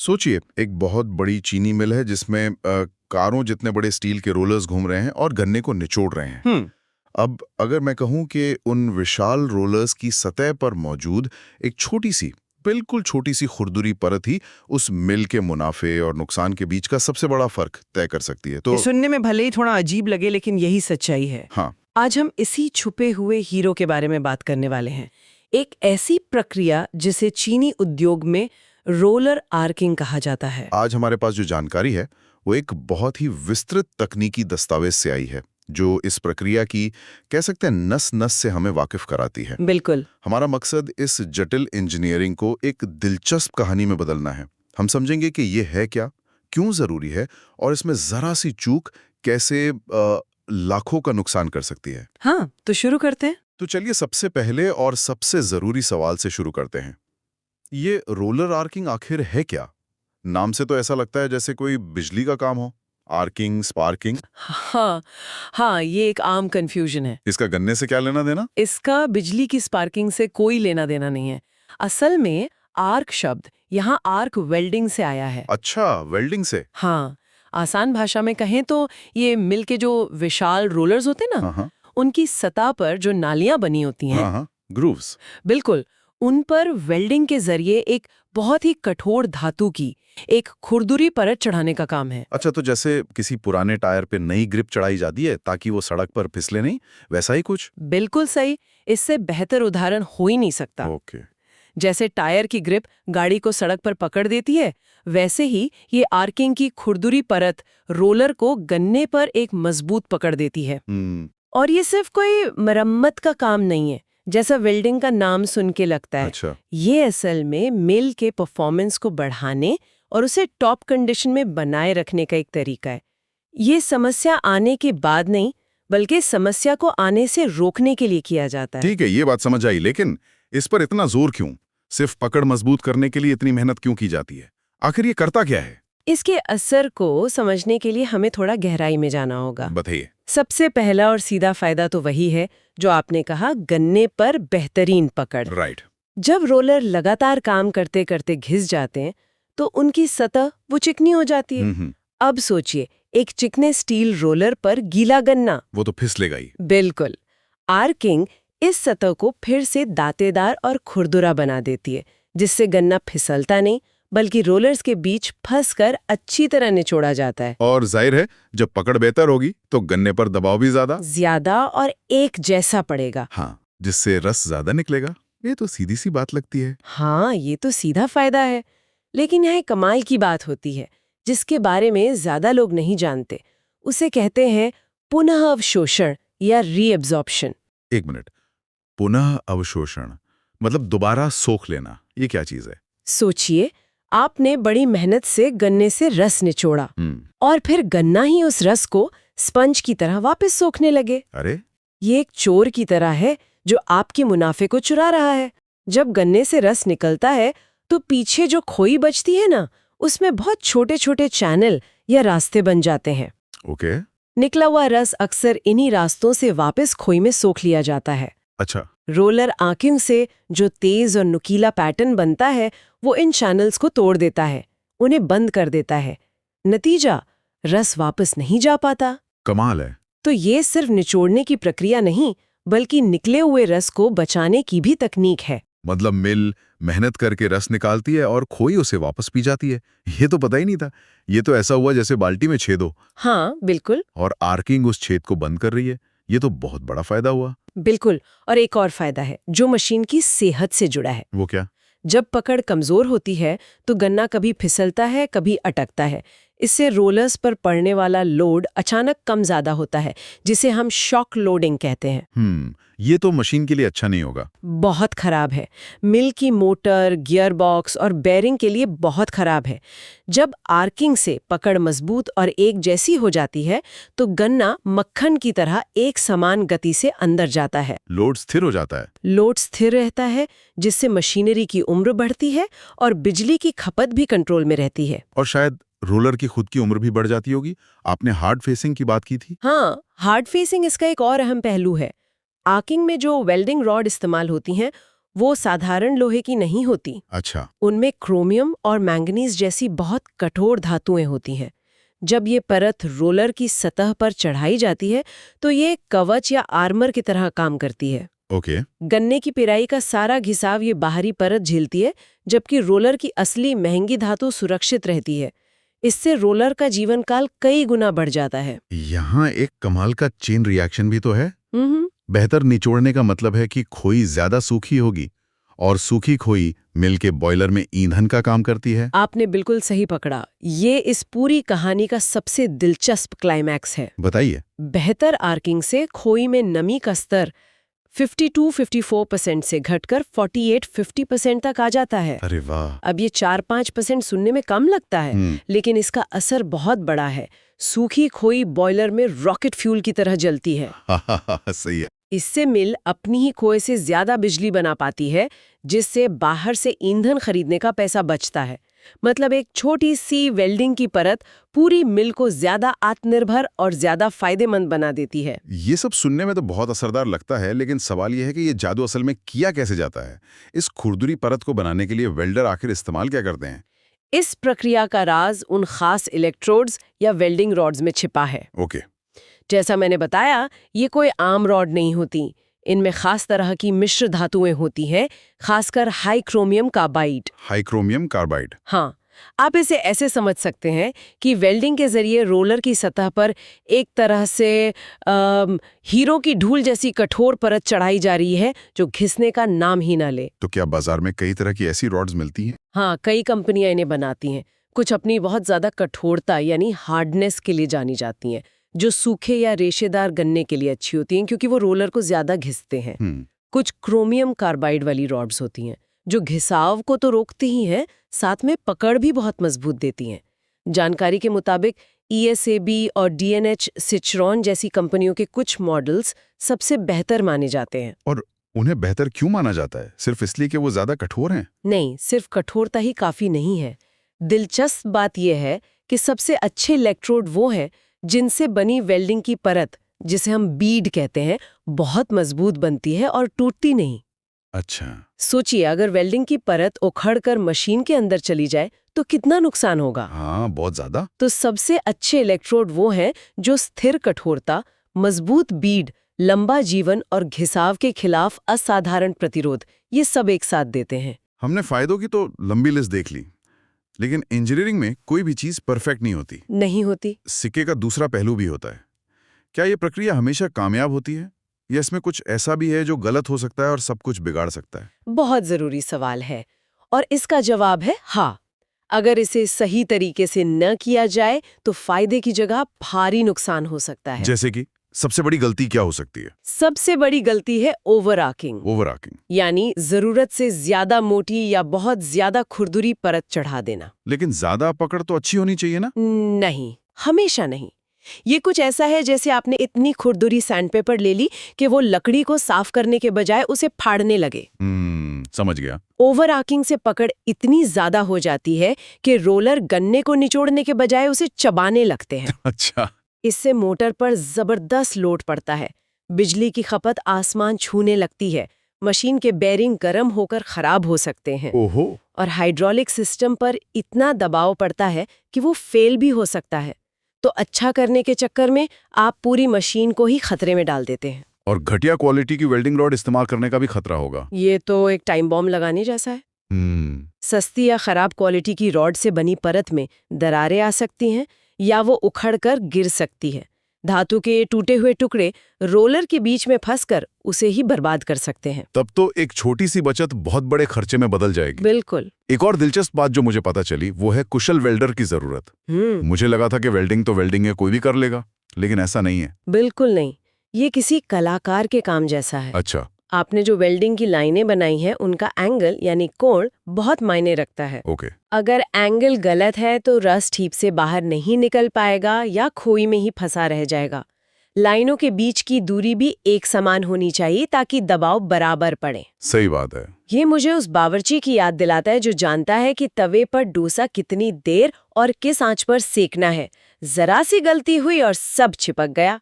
सोचिए, एक बहुत बड़ी चीनी मिल है जिसमें कारों जितने बड़े स्टील के रोलर्स घूम रहे हैं और गन्ने को निचोड़ रहे हैं। अब अगर मैं कहूं कि उन विशाल रोलर्स की सतह पर मौजूद एक छोटी सी, बिल्कुल छोटी सी खुरदुरी परत ही उस मिल के मुनाफे और नुकसान के बीच का सबसे बड़ा फर्क तय कर सकती है। तो ये सुनने में भले ही थोड़ा अजीब लगे, लेकिन यही सच्चाई है। हाँ, आज हम इसी छुपे हुए हीरो के बारे में बात करने वाले हैं। एक ऐसी प्रक्रिया जिसे चीनी उद्योग में रोलर आर्किंग कहा जाता है। आज हमारे पास जो जानकारी है वो एक बहुत ही विस्तृत तकनीकी दस्तावेज से आई है जो इस प्रक्रिया की, कह सकते हैं, नस नस से हमें वाकिफ कराती है। बिल्कुल। हमारा मकसद इस जटिल इंजीनियरिंग को एक दिलचस्प कहानी में बदलना है। हम समझेंगे कि ये है क्या, क्यों जरूरी है और इसमें जरा सी चूक कैसे लाखों का नुकसान कर सकती है। हाँ, तो शुरू करते हैं। तो चलिए सबसे पहले और सबसे जरूरी सवाल से शुरू करते हैं। ये रोलर आर्किंग आखिर है क्या? नाम से तो ऐसा लगता है जैसे कोई बिजली का काम हो। Arcing, sparking. हाँ, ये एक आम कंफ्यूजन है। इसका गन्ने से क्या लेना देना? इसका बिजली की स्पार्किंग से कोई लेना देना नहीं है। असल में आर्क शब्द यहाँ आर्क वेल्डिंग से आया है। अच्छा, वेल्डिंग से। हाँ, आसान भाषा में कहें तो ये मिल के जो विशाल रोलर्स होते हैं ना, हाँ, उनकी सतह पर जो नालियां बनी होती हैं, हाँ, ग्रूव्स। बिल्कुल, उन पर वेल्डिंग के जरिए एक बहुत ही कठोर धातु की एक खुरदुरी परत चढ़ाने का काम है। अच्छा, तो जैसे किसी पुराने टायर पे नई ग्रिप चढ़ाई जाती है ताकि वो सड़क पर फिसले नहीं, वैसा ही कुछ? बिल्कुल सही। इससे बेहतर उदाहरण हो ही नहीं सकता। ओके। जैसे टायर की ग्रिप गाड़ी को सड़क पर पकड़ देती है, वैसे ही ये आर्किंग की खुरदुरी परत रोलर को गन्ने पर एक मजबूत पकड़ देती है। और ये सिर्फ कोई मरम्मत का काम नहीं है जैसा वेल्डिंग का नाम सुन के लगता है। अच्छा। ये असल में मिल के परफॉर्मेंस को बढ़ाने और उसे टॉप कंडीशन में बनाए रखने का एक तरीका है। ये समस्या आने के बाद नहीं, बल्कि समस्या को आने से रोकने के लिए किया जाता है। ठीक है, ये बात समझ आई, लेकिन इस पर इतना जोर क्यों? सिर्फ पकड़ मजबूत करने के लिए इतनी मेहनत क्यों की जाती है? आखिर ये करता क्या है? इसके असर को समझने के लिए हमें थोड़ा गहराई में जाना होगा। बताइए। सबसे पहला और सीधा फायदा तो वही है जो आपने कहा, गन्ने पर बेहतरीन पकड़। राइट। जब रोलर लगातार काम करते करते घिस जाते हैं तो उनकी सतह वो चिकनी हो जाती है। अब सोचिए, एक चिकने स्टील रोलर पर गीला गन्ना, वो तो फिसलेगा ही। बिल्कुल। आर्किंग इस सतह को फिर से दांतेदार और खुरदुरा बना देती है, जिससे गन्ना फिसलता नहीं बल्कि रोलर्स के बीच फंसकर अच्छी तरह निचोड़ा जाता है। और जाहिर है, जब पकड़ बेहतर होगी तो गन्ने पर दबाव भी ज्यादा और एक जैसा पड़ेगा। हाँ, जिससे रस ज्यादा निकलेगा। ये तो सीधी सी बात लगती है। हाँ, ये तो सीधा फायदा है, लेकिन यहाँ कमाल की बात होती है जिसके बारे में ज्यादा लोग नहीं जानते। उसे कहते हैं पुनः अवशोषण या रीएब्जॉर्प्शन। एक मिनट, पुनः अवशोषण मतलब दोबारा सोख लेना, ये क्या चीज है? सोचिए, आपने बड़ी मेहनत से गन्ने से रस निचोड़ा और फिर गन्ना ही उस रस को स्पंज की तरह वापस सोखने लगे। अरे, ये एक चोर की तरह है जो आपके मुनाफे को चुरा रहा है। जब गन्ने से रस निकलता है तो पीछे जो खोई बचती है ना, उसमें बहुत छोटे छोटे चैनल या रास्ते बन जाते हैं। ओके। निकला हुआ रस अक्सर इन्हीं रास्तों से वापस खोई में सोख लिया जाता है। अच्छा। रोलर आर्किंग से जो तेज और नुकीला पैटर्न बनता है वो इन चैनल्स को तोड़ देता है, उन्हें बंद कर देता है। नतीजा, रस वापस नहीं जा पाता। कमाल है। तो ये सिर्फ निचोड़ने की प्रक्रिया नहीं, बल्कि निकले हुए रस को बचाने की भी तकनीक है। मतलब मिल मेहनत करके रस निकालती है और खोई उसे वापस पी जाती है। ये तो पता ही नहीं था। ये तो ऐसा हुआ जैसे बाल्टी में छेद हो। हाँ, बिल्कुल। और आर्किंग उस छेद को बंद कर रही है। ये तो बहुत बड़ा फायदा हुआ। बिल्कुल। और एक और फायदा है जो मशीन की सेहत से जुड़ा है। वो क्या? जब पकड़ कमजोर होती है तो गन्ना कभी फिसलता है, कभी अटकता है। इससे रोलर्स पर पड़ने वाला लोड अचानक कम ज्यादा होता है, जिसे हम शॉक लोडिंग कहते हैं। ये तो मशीन के लिए अच्छा नहीं होगा। बहुत खराब है। मिल की मोटर, गियर बॉक्स और बेरिंग के लिए बहुत खराब है। जब आर्किंग से पकड़ मजबूत और एक जैसी हो जाती है तो गन्ना मक्खन की तरह एक समान गति से अंदर जाता है। लोड स्थिर हो जाता है। लोड स्थिर रहता है, जिससे मशीनरी की उम्र बढ़ती है और बिजली की खपत भी कंट्रोल में रहती है। और शायद रोलर की खुद की उम्र भी बढ़ जाती होगी। आपने हार्ड फेसिंग की बात की थी। हाँ, हार्ड फेसिंग इसका एक और अहम पहलू है। आर्किंग में जो वेल्डिंग रॉड इस्तेमाल होती हैं वो साधारण लोहे की नहीं होती। अच्छा। उनमें क्रोमियम और मैंगनीज जैसी बहुत कठोर धातुएं होती हैं। जब ये परत रोलर की सतह पर चढ़ाई जाती है तो ये कवच या आर्मर की तरह काम करती है। ओके। गन्ने की पिराई का सारा घिसाव ये बाहरी परत झेलती है, जबकि रोलर की असली महंगी धातु सुरक्षित रहती है। इससे रोलर का जीवन काल कई गुना बढ़ जाता है। यहाँ एक कमाल का चेन रिएक्शन भी तो है। बेहतर निचोड़ने का मतलब है कि खोई ज्यादा सूखी होगी और सूखी खोई मिल के बॉयलर में ईंधन का काम करती है। आपने बिल्कुल सही पकड़ा। ये इस पूरी कहानी का सबसे दिलचस्प क्लाइमैक्स है। बताइए। बेहतर आर्किंग से खोई में नमी का स्तर 52-54% से घटकर 48-50% तक आ जाता है। अरे वाह। अब ये 4-5% सुनने में कम लगता है, लेकिन इसका असर बहुत बड़ा है। सूखी खोई बॉयलर में रॉकेट फ्यूल की तरह जलती है। सही है। इससे मिल अपनी ही खोए से ज्यादा बिजली बना पाती है, जिससे बाहर से ईंधन खरीदने का पैसा बचता है। मतलब एक छोटी सी वेल्डिंग की परत पूरी मिल को ज्यादा आत्मनिर्भर और ज्यादा फायदेमंद बना देती है। ये सब सुनने में तो बहुत असरदार लगता है, लेकिन सवाल ये है कि ये जादू असल में किया कैसे जाता है? इस खुरदुरी परत को बनाने के लिए वेल्डर आखिर इस्तेमाल क्या करते हैं? इस प्रक्रिया का राज उन खास इलेक्ट्रोड्स या वेल्डिंग रॉड्स में छिपा है। ओके। जैसा मैंने बताया, ये कोई आम रॉड नहीं होती। इनमें खास तरह की मिश्र धातुएं होती हैं, खासकर high chromium carbide. High chromium carbide. हाँ, आप इसे ऐसे समझ सकते हैं कि वेल्डिंग के जरिए रोलर की सतह पर एक तरह से हीरो की धूल जैसी कठोर परत चढ़ाई जा रही है, जो घिसने का नाम ही ना ले। तो क्या बाजार में कई तरह की ऐसी रॉड्स मिलती हैं? हाँ, कई कंपनियां इन्हें बनाती हैं। कुछ अपनी बहुत ज्यादा कठोरता यानी हार्डनेस के लिए जानी जाती हैं, जो सूखे या रेशेदार गन्ने के लिए अच्छी होती हैं, क्योंकि वो रोलर को ज्यादा घिसते हैं। कुछ क्रोमियम कार्बाइड वाली रॉड्स होती हैं, जो घिसाव को तो रोकती ही हैं, साथ में पकड़ भी बहुत मजबूत देती हैं। जानकारी के मुताबिक ESAB और D&H सिचरॉन जैसी कंपनियों के कुछ मॉडल्स सबसे बेहतर माने जाते हैं। और उन्हें बेहतर क्यों माना जाता है? सिर्फ इसलिए कि वो ज्यादा कठोर हैं? नहीं, सिर्फ कठोरता ही काफी नहीं है। दिलचस्प बात यह है कि सबसे अच्छे इलेक्ट्रोड वो हैं जिनसे बनी वेल्डिंग की परत, जिसे हम बीड कहते हैं, बहुत मजबूत बनती है और टूटती नहीं। अच्छा। सोचिए, अगर वेल्डिंग की परत उखड़कर मशीन के अंदर चली जाए तो कितना नुकसान होगा। हाँ, बहुत ज्यादा। तो सबसे अच्छे इलेक्ट्रोड वो हैं जो स्थिर कठोरता, मजबूत बीड, लंबा जीवन और घिसाव के खिलाफ असाधारण प्रतिरोध, ये सब एक साथ देते हैं। हमने फायदों की तो लंबी लिस्ट देख ली, लेकिन इंजीनियरिंग में कोई भी चीज परफेक्ट नहीं होती। सिक्के का दूसरा पहलू भी होता है। क्या ये प्रक्रिया हमेशा कामयाब होती है, या इसमें कुछ ऐसा भी है जो गलत हो सकता है और सब कुछ बिगाड़ सकता है? बहुत जरूरी सवाल है, और इसका जवाब है हाँ। अगर इसे सही तरीके से न किया जाए तो फायदे की जगह भारी नुकसान हो सकता है। जैसे कि सबसे बड़ी गलती क्या हो सकती है? सबसे बड़ी गलती है ओवर आर्किंग, यानी जरूरत से ज्यादा मोटी या बहुत ज्यादा खुरदुरी परत चढ़ा देना। लेकिन ज्यादा पकड़ तो अच्छी होनी चाहिए ना? नहीं, हमेशा नहीं। ये कुछ ऐसा है जैसे आपने इतनी खुरदुरी सैंडपेपर ले ली कि वो लकड़ी को साफ करने के बजाय उसे फाड़ने लगे। समझ गया। ओवर आर्किंग से पकड़ इतनी ज्यादा हो जाती है कि रोलर गन्ने को निचोड़ने के बजाय उसे चबाने लगते हैं। अच्छा। इससे मोटर पर जबरदस्त लोड पड़ता है, बिजली की खपत आसमान छूने लगती है, मशीन के बेरिंग गर्म होकर खराब हो सकते हैं। ओहो। और हाइड्रोलिक सिस्टम पर इतना दबाव पड़ता है कि वो फेल भी हो सकता है। तो अच्छा करने के चक्कर में आप पूरी मशीन को ही खतरे में डाल देते हैं। और घटिया क्वालिटी की वेल्डिंग रॉड इस्तेमाल करने का भी खतरा होगा। ये तो एक टाइम बॉम्ब लगाने जैसा है। सस्ती या खराब क्वालिटी की रॉड से बनी परत में दरारें आ सकती हैं, या वो उखड़कर गिर सकती है। धातु के टूटे हुए टुकड़े रोलर के बीच में फंसकर उसे ही बर्बाद कर सकते हैं। तब तो एक छोटी सी बचत बहुत बड़े खर्चे में बदल जाएगी। बिल्कुल। एक और दिलचस्प बात जो मुझे पता चली वो है कुशल वेल्डर की जरूरत। मुझे लगा था कि वेल्डिंग तो वेल्डिंग है, कोई भी कर लेगा, लेकिन ऐसा नहीं है। बिल्कुल नहीं, ये किसी कलाकार के काम जैसा है। अच्छा। आपने जो वेल्डिंग की लाइनें बनाई हैं, उनका एंगल यानी कोण बहुत मायने रखता है। ओके। अगर एंगल गलत है तो रस ठीक से बाहर नहीं निकल पाएगा या खोई में ही फंसा रह जाएगा। लाइनों के बीच की दूरी भी एक समान होनी चाहिए ताकि दबाव बराबर पड़े। सही बात है। ये मुझे उस बावर्ची की याद दिलाता है जो जानता है कि तवे पर डोसा कितनी देर और किस आंच पर सेकना है। जरा सी गलती हुई और सब चिपक गया।